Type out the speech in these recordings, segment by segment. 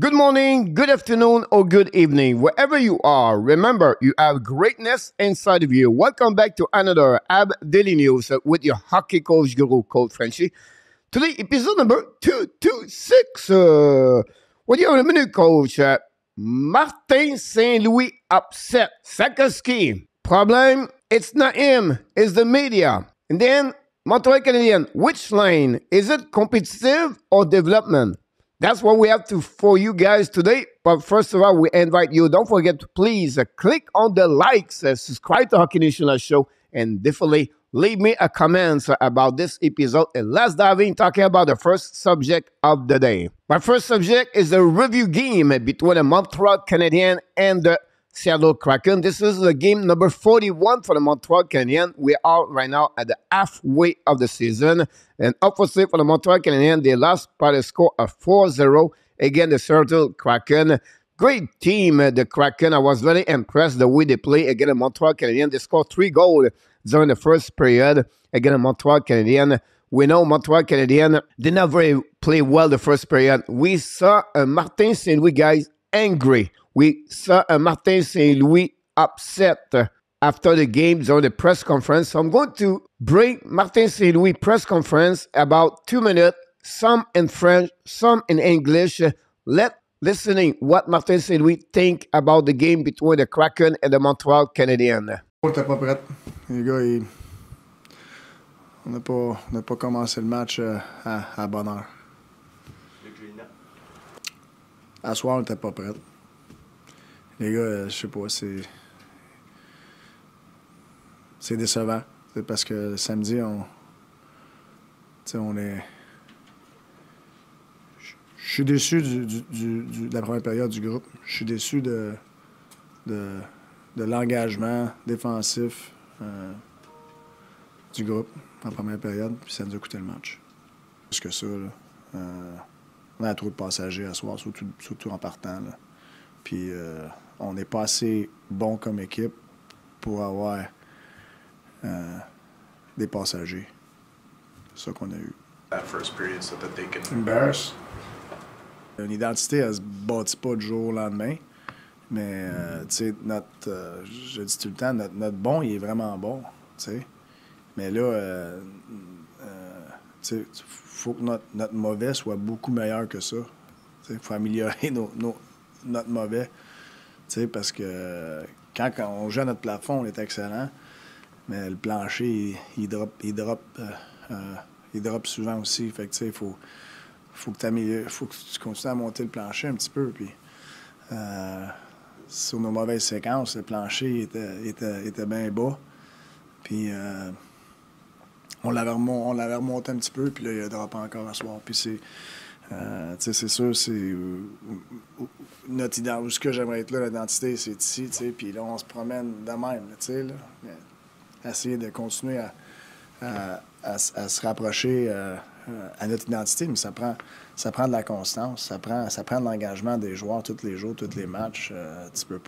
Good morning, good afternoon, or good evening, wherever you are. Remember, you have greatness inside of you. Welcome back to another AB Daily News with your hockey coach guru, Coach Frenchy. Today, episode number 226. What do you have in a minute, Coach? Martin St. Louis upset Slafkovsky. Problem, it's not him, it's the media. And then, Montreal Canadiens, which lane? Is it competitive or development? That's what we have for you guys today. But first of all, we invite you, don't forget to please click on the likes, subscribe to Hockey National Show, and definitely leave me a comment about this episode. And let's dive in talking about the first subject of the day. My first subject is the review game between the Montreal Canadiens and the Seattle Kraken. This is the game number 41 for the Montreal Canadiens. We are right now at the halfway of the season. And obviously for the Montreal Canadiens, they lost by the score of 4-0 against the Seattle Kraken. Great team, the Kraken. I was very impressed the way they play against the Montreal Canadiens. They scored 3 goals during the first period against the Montreal Canadiens. We know Montreal Canadiens did not very play well the first period. We saw Martin St. Louis guys angry. We saw Martin St. Louis upset after the game during the press conference. So I'm going to bring Martin St. Louis press conference about 2 minutes, some in French, some in English. Listening what Martin St. Louis think about the game between the Kraken and the Montreal Canadiens. On n'était pas prêt. Les gars, on n'a pas commencé le match à bonne heure. À soir, on n'était pas prêt. Les gars, je sais pas, c'est décevant. C'est parce que le samedi, on est... Je suis déçu de la première période du groupe. Je suis déçu de l'engagement défensif du groupe en première période, puis ça nous a coûté le match. Plus que ça, là, on a trop de passagers à soir, surtout en partant. Là. Puis on n'est pas assez bon comme équipe pour avoir des passagers. C'est ça qu'on a eu. That first period so that they can Embarrass. Une identité, elle se bâtit pas du jour au lendemain. Mais, tu sais, je dis tout le temps, notre bon, il est vraiment bon, tu sais. Mais là, tu sais, faut que notre mauvais soit beaucoup meilleur que ça. Il faut améliorer notre mauvais, tu sais, parce que quand on joue à notre plafond, on est excellent, mais le plancher, il drop souvent aussi. Fait que, tu sais, faut que tu continues à monter le plancher un petit peu, puis sur nos mauvaises séquences, le plancher était bien bas. Puis on l'avait remonté un petit peu, puis là, il a droppé encore un soir. Puis c'est sûr, c'est notre identité. Où ce que j'aimerais être là, l'identité, c'est ici, tu sais. Puis là, on se promène de même, tu sais, là. Essayer de continuer à se rapprocher à notre identité, mais ça prend de la constance, ça prend de l'engagement des joueurs tous les jours, tous les matchs. Tu peux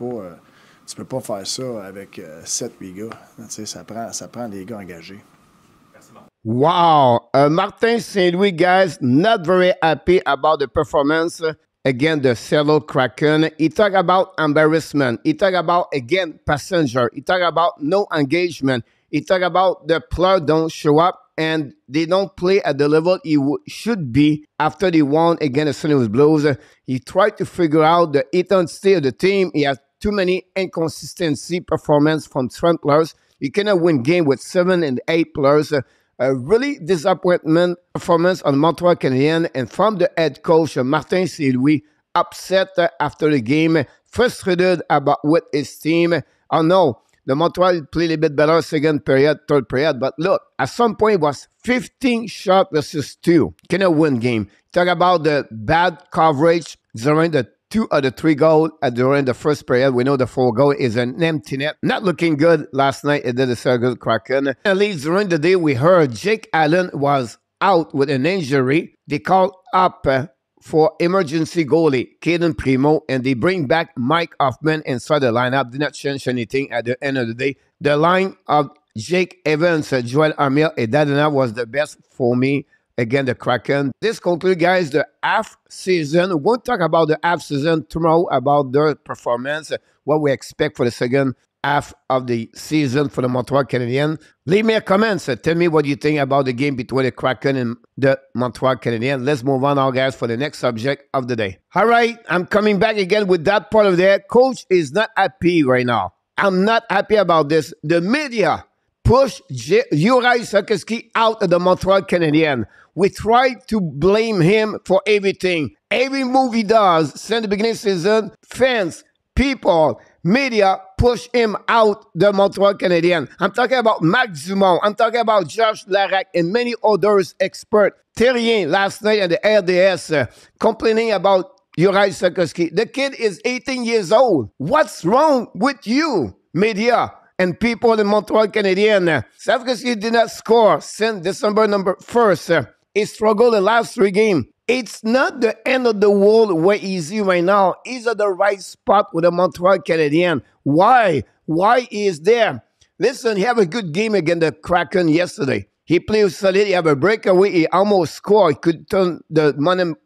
pas faire ça avec 7-8 gars. Tu sais, ça prend des gars engagés. Wow, Martin St. Louis guys not very happy about the performance against the Seattle Kraken. He talk about embarrassment. He talk about, again, passenger. He talk about no engagement. He talk about the players don't show up and they don't play at the level he should be after they won against the St. Louis Blues. He tried to figure out the intensity of the team. He has too many inconsistency performance from strength players. You cannot win game with 7 and 8 players. A really disappointment performance on Montreal Canadiens, and from the head coach Martin St. Louis, upset after the game, frustrated with his team. I know the Montreal played a bit better second period, third period, but look, at some point it was 15 shots versus 2. Cannot win game. Talk about the bad coverage during the 2 of the 3 goals during the first period. We know the 4 goal is an empty net. Not looking good last night against the Seattle Kraken. At least during the day, we heard Jake Allen was out with an injury. They called up for emergency goalie Caden Primo, and they bring back Mike Hoffman inside the lineup. Did not change anything at the end of the day. The line of Jake Evans, Joel Armia, and DANY was the best for me again, the Kraken. This concludes, guys, the half season. We'll talk about the half season tomorrow, about their performance, what we expect for the second half of the season for the Montreal Canadiens. Leave me a comment. Tell me what you think about the game between the Kraken and the Montreal Canadiens. Let's move on now, guys, for the next subject of the day. All right, I'm coming back again with that part of there. Coach is not happy right now. I'm not happy about this. The media push Juraj Slafkovsky out of the Montreal Canadiens. We try to blame him for everything. Every move he does since the beginning of the season, fans, people, media push him out the Montreal Canadiens. I'm talking about Marc Dumont. I'm talking about Josh Larac and many others experts. Terrien last night at the RDS complaining about Juraj Slafkovsky. The kid is 18 years old. What's wrong with you, media and people in Montreal Canadiens? Slafkovsky did not score since December 1st. He struggled the last 3 games. It's not the end of the world where he's right now. He's at the right spot with the Montreal Canadiens. Why? Why he is there? Listen, he had a good game against the Kraken yesterday. He played solid. He had a breakaway. He almost scored. He could turn the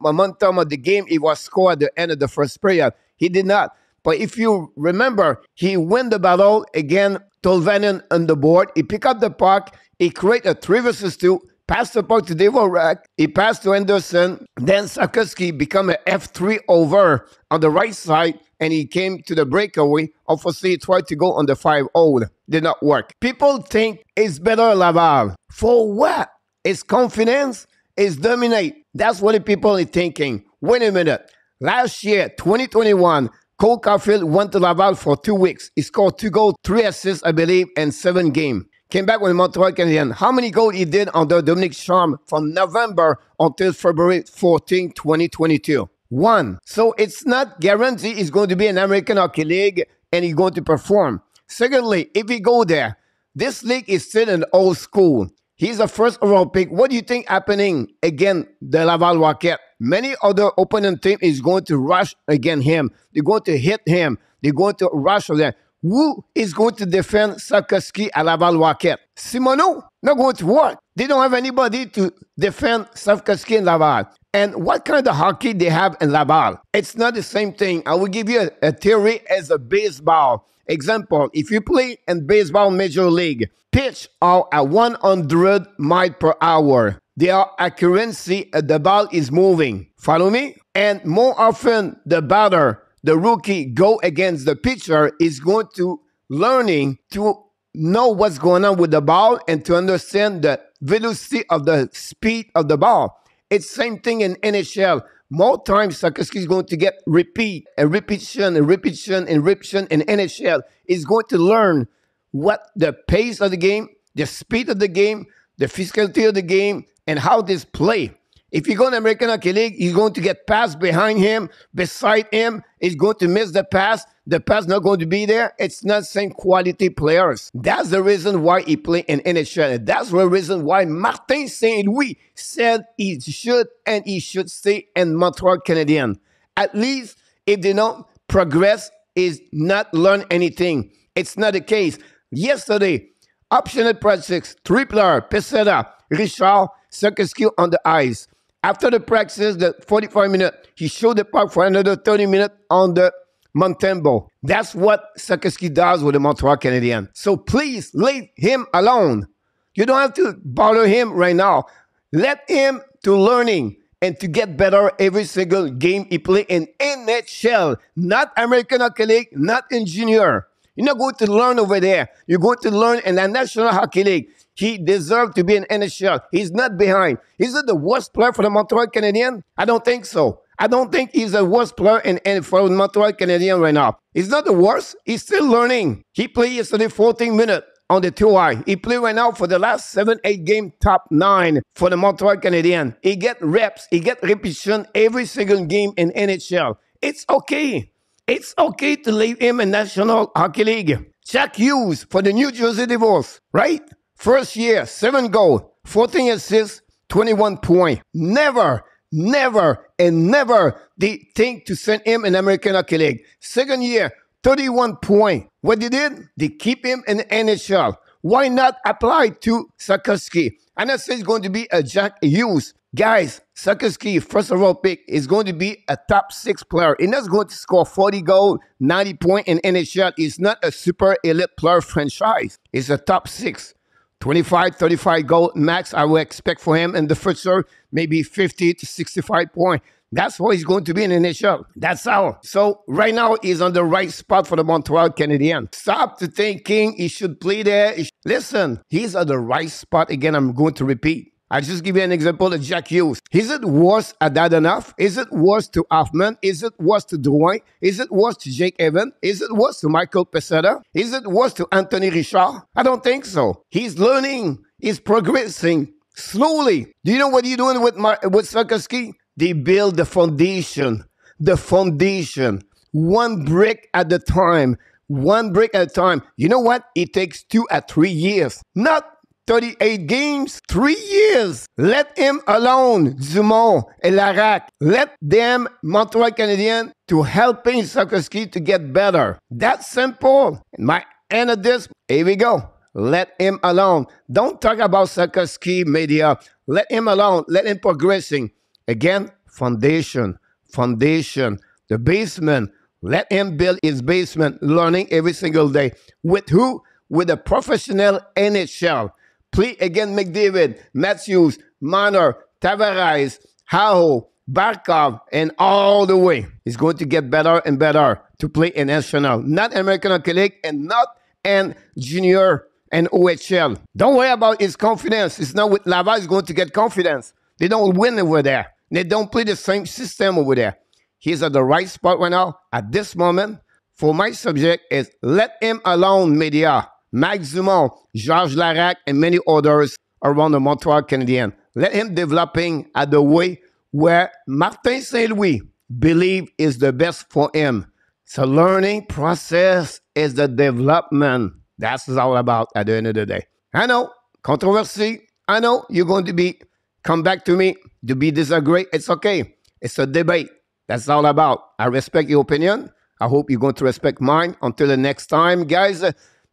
momentum of the game. He was scored at the end of the first period. He did not. But if you remember, he won the battle again. Tolvanen on the board. He picked up the puck. He created a 3 versus 2. Passed the puck to Dvorak. He passed to Anderson. Then Slafkovsky became an F3 over on the right side, and he came to the breakaway. Obviously, he tried to go on the 5-0. Did not work. People think it's better Laval. For what? His confidence is dominate. That's what the people are thinking. Wait a minute. Last year, 2021, Cole Caulfield went to Laval for 2 weeks. He scored 2 goals, 3 assists, I believe, and 7 games. Came back with Montreal Canadiens. How many goals he did under Dominic Charm from November until February 14, 2022? 1. So it's not guaranteed he's going to be an American Hockey League and he's going to perform. Secondly, if he go there, this league is still an old school. He's a first overall pick. What do you think happening against the Laval Rocket? Many other opponent team is going to rush against him. They're going to hit him. They're going to rush over there. Who is going to defend Slafkovsky at Laval Rocket? Simoneau? Not going to work. They don't have anybody to defend Slafkovsky in Laval. And what kind of hockey they have in Laval? It's not the same thing. I will give you a theory as a baseball. Example, if you play in baseball major league, pitch are at 100 miles per hour. Their accuracy, the ball is moving. Follow me? And more often, the batter, the rookie go against the pitcher is going to learning to know what's going on with the ball and to understand the velocity of the speed of the ball. It's same thing in NHL. More times Slafkovsky is going to get repetition in NHL. He's going to learn what the pace of the game, the speed of the game, the physicality of the game, and how this play. If you go in the American Hockey League, he's going to get passed behind him, beside him. He's going to miss the pass. The pass not going to be there. It's not same quality players. That's the reason why he play in NHL. That's the reason why Martin St. Louis said he should stay in Montreal Canadiens. At least if they don't progress, is not learn anything. It's not the case. Yesterday, optional practice, 3 players, Peseta, Richard, Slafkovsky on the ice. After the practice, the 45 minutes, he showed the puck for another 30 minutes on the Montembeault. That's what Slafkovsky does with the Montreal Canadiens. So please leave him alone. You don't have to bother him right now. Let him to learning and to get better every single game he play in NHL, not American Hockey League, not in junior. You're not going to learn over there. You're going to learn in the National Hockey League. He deserves to be in NHL. He's not behind. Is it the worst player for the Montreal Canadiens? I don't think so. I don't think he's the worst player for the Montreal Canadiens right now. He's not the worst. He's still learning. He played yesterday 14 minutes on the 2i. He played right now for the last 7-8 game top 9 for the Montreal Canadiens. He get reps. He get repetition every single game in NHL. It's okay. It's okay to leave him in National Hockey League. Jack Hughes for the New Jersey Devils, right? First year, 7 goals, 14 assists, 21 points. Never they think to send him in American Hockey League. Second year, 31 points. What they did? They keep him in the NHL. Why not apply to Slafkovsky? I'm not saying it's going to be a Jack Hughes Guys, Slafkovsky, first overall pick, is going to be a top 6 player. He's not going to score 40 goals, 90 points in NHL. He's not a super elite player franchise. He's a top 6. 25, 35 goal max I would expect for him in the future, maybe 50 to 65 points. That's what he's going to be in the NHL. That's how. So right now, he's on the right spot for the Montreal Canadiens. Stop to thinking he should play there. Listen, he's at the right spot. Again, I'm going to repeat. I'll just give you an example of Jack Hughes. Is it worse at that enough? Is it worse to Hoffman? Is it worse to Drouin? Is it worse to Jake Evans? Is it worse to Michael Pezzetta? Is it worse to Anthony Richard? I don't think so. He's learning. He's progressing slowly. Do you know what he's doing with Slafkovsky? They build the foundation. The foundation. One brick at a time. One brick at a time. You know what? It takes 2 or 3 years. Not 38 games, 3 years. Let him alone, Dumont and Larac. Let them, Montreal Canadiens, to helping Slafkovsky to get better. That's simple. My end of this, here we go. Let him alone. Don't talk about Slafkovsky media. Let him alone. Let him progressing. Again, foundation. The basement. Let him build his basement, learning every single day. With who? With a professional NHL. Play again McDavid, Matthews, Marner, Tavares, Howe, Barkov, and all the way. He's going to get better and better to play in national, not American Hockey League and not in junior and OHL. Don't worry about his confidence. It's not with Laval he's going to get confidence. They don't win over there. They don't play the same system over there. He's at the right spot right now. At this moment, for my subject is let him alone, media. Max Dumont, Georges Larac, and many others around the Montreal Canadiens. Let him developing at the way where Martin St. Louis believe is the best for him. So learning process is the development. That's what it's all about at the end of the day. I know, controversy. I know you're going to come back to me to be disagree. It's okay. It's a debate. That's all about. I respect your opinion. I hope you're going to respect mine. Until the next time, guys.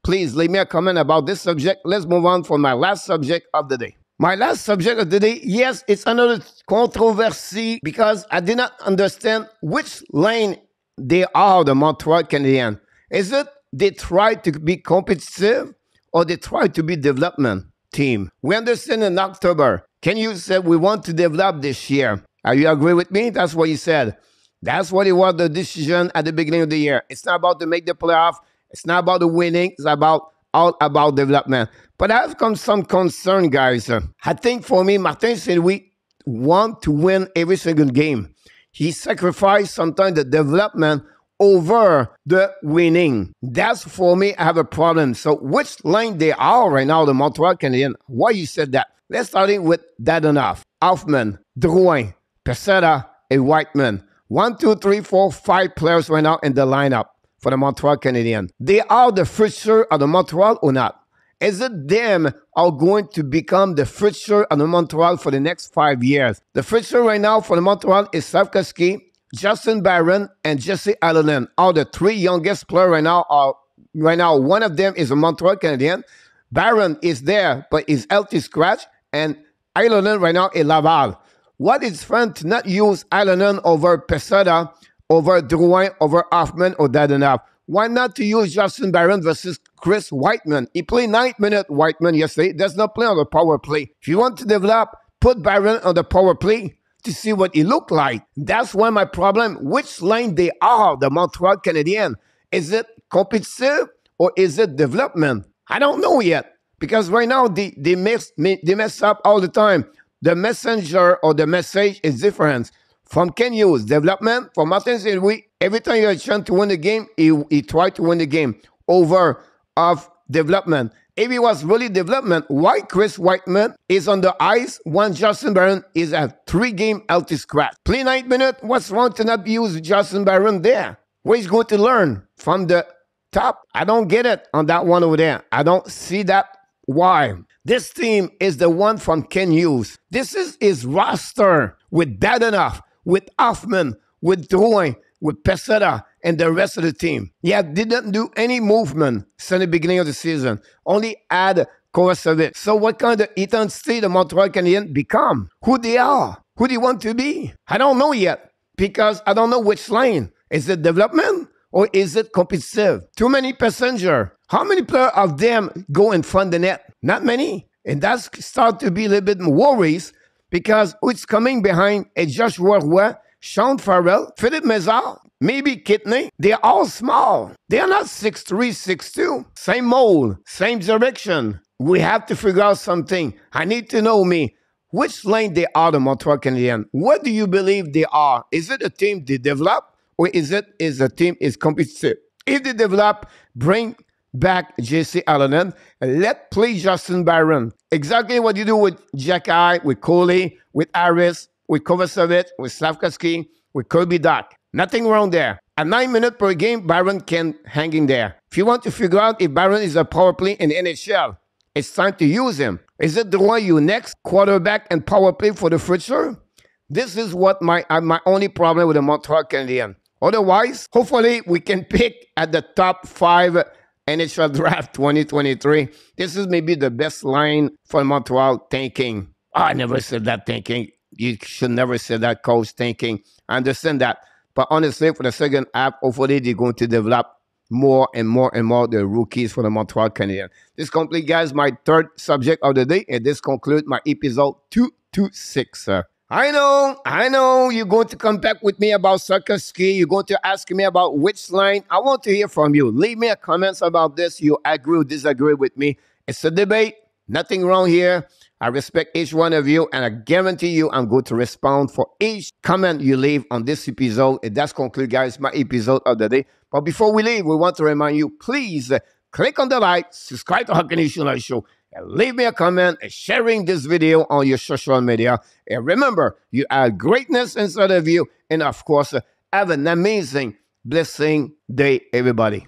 Please leave me a comment about this subject. Let's move on for my last subject of the day. My last subject of the day, yes, it's another controversy because I did not understand which lane they are, the Montreal Canadiens. Is it they try to be competitive or they try to be development team? We understand in October, Ken Hughes said we want to develop this year. Are you agree with me? That's what he said. That's what it was the decision at the beginning of the year. It's not about to make the playoff. It's not about the winning. It's all about development. But I have some concern, guys. I think for me, Martin St. Louis want to win every single game. He sacrificed sometimes the development over the winning. That's for me, I have a problem. So which line they are right now, the Montreal Canadiens? Why you said that? Let's start with Dadonov, Hoffman, Drouin, Pezzetta, and Whiteman. 1, 2, 3, 4, 5 players right now in the lineup for the Montreal Canadiens. They are the future of the Montreal or not? Is it them are going to become the future of the Montreal for the next 5 years? The future right now for the Montreal is Slafkovsky, Justin Barron, and Jesse Allen. Are the 3 youngest players right now. One of them is a Montreal Canadien. Barron is there, but is healthy scratch. And Allen right now is Laval. What is fun to not use Allen over Pezzetta, over Drouin, over Hoffman, or Dadonov? Why not to use Justin Barron versus Chris Whiteman? He played 9 minutes, Whiteman, yesterday. Does not play on the power play. If you want to develop, put Barron on the power play to see what he looked like. That's why my problem, which line they are, the Montreal Canadiens. Is it competitive or is it development? I don't know yet. Because right now, they mess up all the time. The messenger or the message is different. From Ken Hughes, development. From Martin St. Louis, every time you have a chance to win the game, he tried to win the game over of development. If it was really development, why Chris Whiteman is on the ice when Justin Barron is a 3-game healthy scratch? Play 9 minutes, what's wrong to not use Justin Barron there? Where he's going to learn from the top? I don't get it on that one over there. I don't see that. Why? This team is the one from Ken Hughes. This is his roster with Dadonov, with Hoffman, with Drouin, with Pezzetta, and the rest of the team. Yeah, didn't do any movement since the beginning of the season. Only add Kovacevic. So what kind of intensity the Montreal Canadiens become? Who they are? Who they want to be? I don't know yet because I don't know which lane. Is it development or is it competitive? Too many passengers. How many players of them go in front of the net? Not many. And that's start to be a little bit worries because who's coming behind a Joshua Roy, Sean Farrell, Philippe Mézard, maybe Kidney. They're all small. They're not 6'3", 6'2". Same mold, same direction. We have to figure out something. I need to know which lane they are, the Montreal Canadiens. What do you believe they are? Is it a team they develop or is a team is competitive? If they develop, bring back J.C. Allen, let play Justin Barron. Exactly what you do with Jacky, with Coley, with Harris, with Kovacevic, with Slafkovsky, with Kirby Dach. Nothing wrong there. At 9 minutes per game, Barron can hang in there. If you want to figure out if Barron is a power play in NHL, it's time to use him. Is it the one you next quarterback and power play for the future? This is what my only problem with the Montreal Canadiens. Otherwise, hopefully we can pick at the top 5 NHL draft 2023. This is maybe the best line for Montreal thinking. Oh, I never said that thinking. You should never say that, coach, thinking. I understand that. But honestly, for the second half, hopefully they're going to develop more and more and more the rookies for the Montreal Canadiens. This completes, guys, my third subject of the day. And this concludes my episode 226. I know, you're going to come back with me about Slafkovsky. You're going to ask me about which line. I want to hear from you. Leave me a comments about this. You agree or disagree with me. It's a debate. Nothing wrong here. I respect each one of you, and I guarantee you I'm going to respond for each comment you leave on this episode. And that's conclude, guys, my episode of the day. But before we leave, we want to remind you, please click on the like, subscribe to Hockey Nation Live Show, and leave me a comment and sharing this video on your social media. And remember, you have greatness inside of you. And of course, have an amazing, blessing day, everybody.